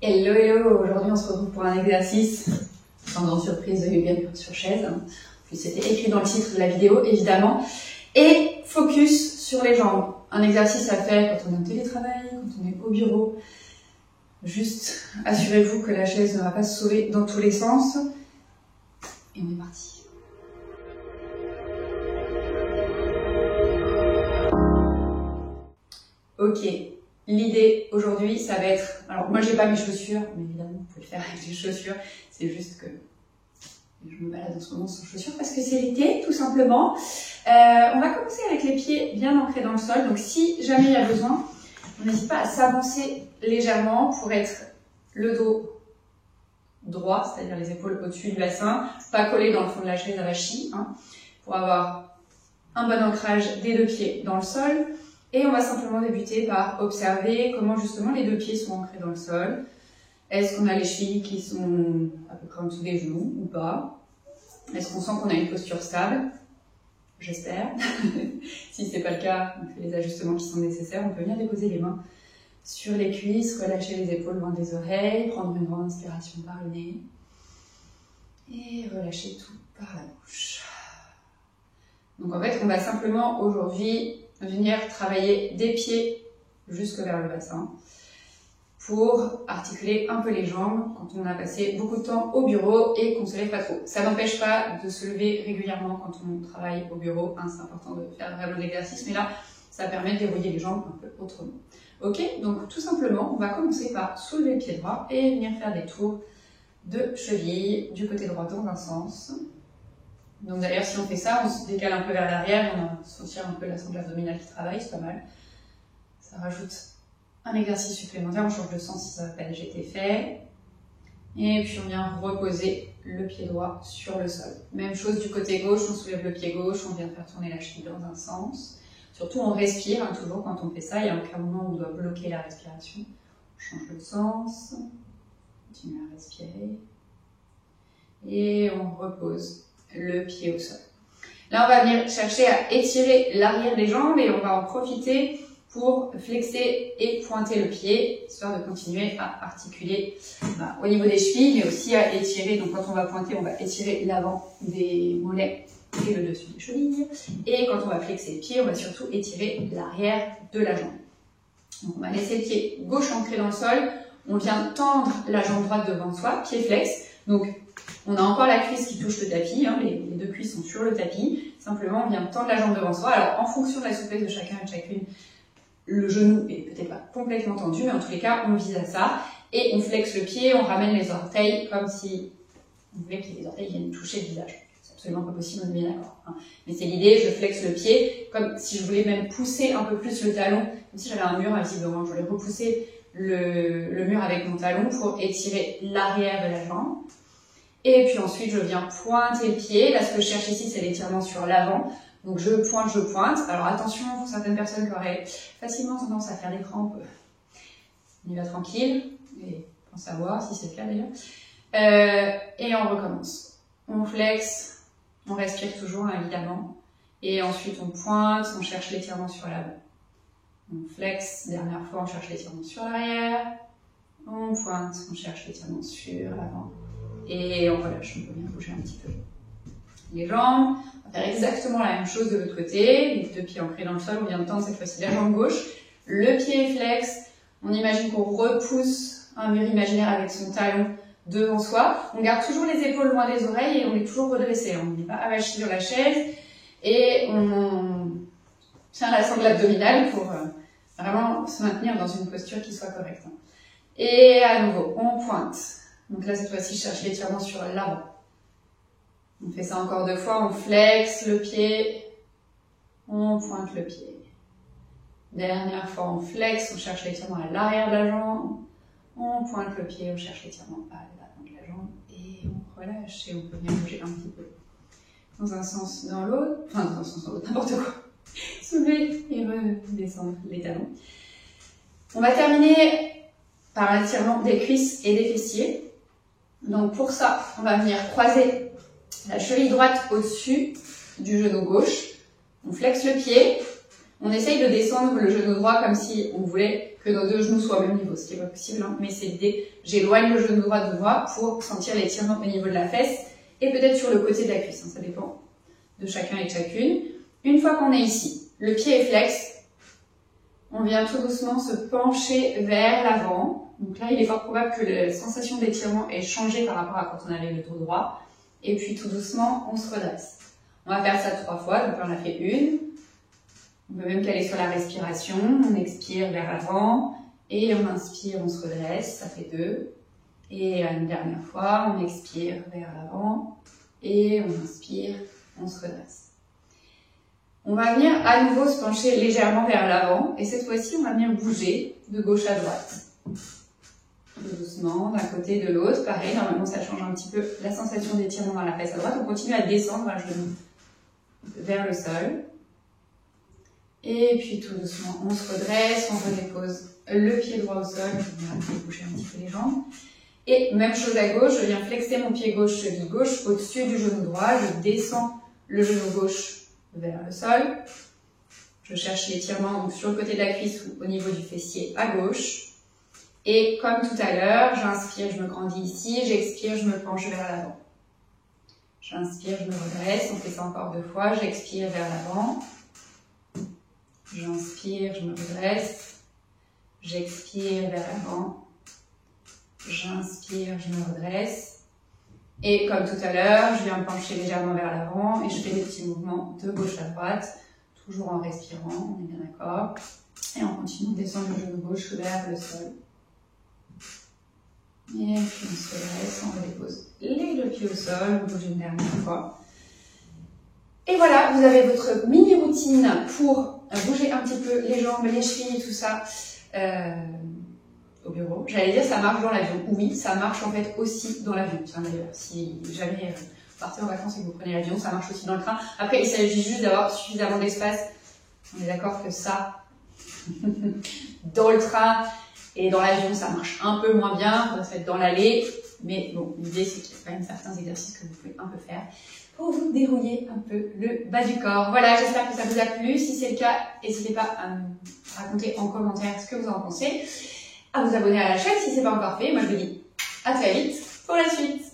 Hello, hello! Aujourd'hui on se retrouve pour un exercice sans grande surprise de yoga sur chaise. Puis c'était écrit dans le titre de la vidéo évidemment. Et focus sur les jambes. Un exercice à faire quand on est en télétravail, quand on est au bureau. Juste assurez-vous que la chaise ne va pas se sauver dans tous les sens. Et on est parti. Ok, l'idée aujourd'hui, ça va être... Alors moi j'ai pas mes chaussures, mais évidemment vous pouvez le faire avec des chaussures. C'est juste que je me balade en ce moment sans chaussures parce que c'est l'été, tout simplement. On va commencer avec les pieds bien ancrés dans le sol. Donc si jamais il y a besoin, on n'hésite pas à s'avancer légèrement pour être le dos droit, c'est-à-dire les épaules au-dessus du bassin, pas collé dans le fond de la chaise à la chie, hein, pour avoir un bon ancrage des deux pieds dans le sol. Et on va simplement débuter par observer comment justement les deux pieds sont ancrés dans le sol. Est-ce qu'on a les chevilles qui sont à peu près en dessous des genoux ou pas? Est-ce qu'on sent qu'on a une posture stable? J'espère. Si ce n'est pas le cas, on fait les ajustements qui sont nécessaires. On peut venir déposer les mains sur les cuisses, relâcher les épaules loin des oreilles, prendre une grande inspiration par le nez et relâcher tout par la bouche. Donc en fait, on va simplement aujourd'hui venir travailler des pieds jusque vers le bassin pour articuler un peu les jambes quand on a passé beaucoup de temps au bureau et qu'on ne se lève pas trop. Ça n'empêche pas de se lever régulièrement quand on travaille au bureau, hein, c'est important de faire vraiment l'exercice, mais là, ça permet de dérouiller les jambes un peu autrement. Ok, donc tout simplement, on va commencer par soulever le pied droit et venir faire des tours de cheville du côté droit dans un sens. Donc d'ailleurs, si on fait ça, on se décale un peu vers l'arrière, on va sentir un peu la sangle abdominale qui travaille, c'est pas mal. Ça rajoute un exercice supplémentaire, on change de sens si ça s'appelle j'étais fait. Et puis on vient reposer le pied droit sur le sol. Même chose du côté gauche, on soulève le pied gauche, on vient faire tourner la cheville dans un sens. Surtout on respire, hein, toujours quand on fait ça, il y a un moment où on doit bloquer la respiration. On change de sens, continue à respirer. Et on repose le pied au sol. Là, on va venir chercher à étirer l'arrière des jambes et on va en profiter pour flexer et pointer le pied, histoire de continuer à articuler au niveau des chevilles, mais aussi à étirer. Donc quand on va pointer, on va étirer l'avant des mollets et le dessus des chevilles. Et quand on va flexer les pieds, on va surtout étirer l'arrière de la jambe. Donc on va laisser le pied gauche ancré dans le sol. On vient tendre la jambe droite devant soi, pied flex. Donc on a encore la cuisse qui touche le tapis, hein, les deux cuisses sont sur le tapis. Simplement, on vient tendre la jambe devant soi. Alors, en fonction de la souplesse de chacun et de chacune, le genou est peut-être pas complètement tendu, mais en tous les cas, on vise à ça. Et on flexe le pied, on ramène les orteils comme si on voulait que les orteils viennent toucher le visage. C'est absolument pas possible, on est bien d'accord. Hein. Mais c'est l'idée, je flexe le pied comme si je voulais même pousser un peu plus le talon, comme si j'avais un mur invisiblement. Je voulais repousser le mur avec mon talon pour étirer l'arrière de la jambe. Et puis ensuite, je viens pointer le pied. Là, ce que je cherche ici, c'est l'étirement sur l'avant. Donc, je pointe, je pointe. Alors, attention, pour certaines personnes qui auraient facilement tendance à faire des crampes, on y va tranquille. Et pensez à voir si c'est le cas d'ailleurs. Et on recommence. On flexe, on respire toujours, hein, évidemment. Et ensuite, on pointe, on cherche l'étirement sur l'avant. On flexe, dernière fois, on cherche l'étirement sur l'arrière. On pointe, on cherche l'étirement sur l'avant. Et on relâche, on peut bien bouger un petit peu les jambes. On va faire exactement la même chose de l'autre côté. Les deux pieds ancrés dans le sol, on vient de tendre cette fois-ci la jambe gauche. Le pied est flex. On imagine qu'on repousse un mur imaginaire avec son talon devant soi. On garde toujours les épaules loin des oreilles et on est toujours redressé. On n'est pas avachi sur la chaise. Et on tient la sangle abdominale pour vraiment se maintenir dans une posture qui soit correcte. Et à nouveau, on pointe. Donc là, cette fois-ci, je cherche l'étirement sur l'avant. On fait ça encore 2 fois, on flexe le pied, on pointe le pied. Dernière fois, on flexe, on cherche l'étirement à l'arrière de la jambe, on pointe le pied, on cherche l'étirement à l'avant de la jambe et on relâche et on peut bien bouger un petit peu dans un sens, dans l'autre, enfin dans un sens, dans l'autre, n'importe quoi. Soulever et redescendre les talons. On va terminer par un étirement des cuisses et des fessiers. Donc pour ça, on va venir croiser la cheville droite au-dessus du genou gauche. On flexe le pied, On essaye de descendre le genou droit comme si on voulait que nos deux genoux soient au même niveau, ce qui n'est pas possible, hein, mais c'est l'idée. J'éloigne le genou droit de moi pour sentir l'étirement au niveau de la fesse et peut-être sur le côté de la cuisse, hein, ça dépend de chacun et de chacune. Une fois qu'on est ici, le pied est flex, on vient tout doucement se pencher vers l'avant. Donc là, il est fort probable que la sensation d'étirement ait changé par rapport à quand on avait le dos droit. Et puis tout doucement, on se redresse. On va faire ça 3 fois, donc là on a fait une. On peut même caler sur la respiration, on expire vers l'avant, et on inspire, on se redresse, ça fait 2. Et une dernière fois, on expire vers l'avant, et on inspire, on se redresse. On va venir à nouveau se pencher légèrement vers l'avant, et cette fois-ci, on va venir bouger de gauche à droite. Tout doucement, d'un côté et de l'autre, pareil, normalement ça change un petit peu la sensation d'étirement dans la fesse à droite, on continue à descendre un genou vers le sol. Et puis tout doucement, on se redresse, on redépose le pied droit au sol, je vais bouger un petit peu les jambes. Et même chose à gauche, je viens flexer mon pied gauche, cheville gauche, au-dessus du genou droit, je descends le genou gauche vers le sol. Je cherche l'étirement donc sur le côté de la cuisse ou au niveau du fessier à gauche. Et comme tout à l'heure, j'inspire, je me grandis ici, j'expire, je me penche vers l'avant. J'inspire, je me redresse, on fait ça encore 2 fois, j'expire vers l'avant. J'inspire, je me redresse, j'expire vers l'avant, j'inspire, je me redresse, et comme tout à l'heure, je viens me pencher légèrement vers l'avant et je fais des petits mouvements de gauche à droite, toujours en respirant, on est bien d'accord, et en continuant de descendre le genou gauche vers le sol. Et puis on se redresse, on redépose les 2 pieds au sol, on bouge une dernière fois. Et voilà, vous avez votre mini routine pour bouger un petit peu les jambes, les chevilles, tout ça au bureau. J'allais dire ça marche dans l'avion. Oui, ça marche en fait aussi dans l'avion. Tiens d'ailleurs, si jamais vous partez en vacances et que vous prenez l'avion, ça marche aussi dans le train. Après, il s'agit juste d'avoir suffisamment d'espace. On est d'accord que ça, dans le train et dans l'avion, ça marche un peu moins bien. On va se mettre dans l'allée. Mais bon, l'idée c'est qu'il y a quand même certains exercices que vous pouvez un peu faire pour vous dérouiller un peu le bas du corps. Voilà, j'espère que ça vous a plu. Si c'est le cas, n'hésitez pas à me raconter en commentaire ce que vous en pensez, à vous abonner à la chaîne si ce n'est pas encore fait. Moi, je vous dis à très vite pour la suite.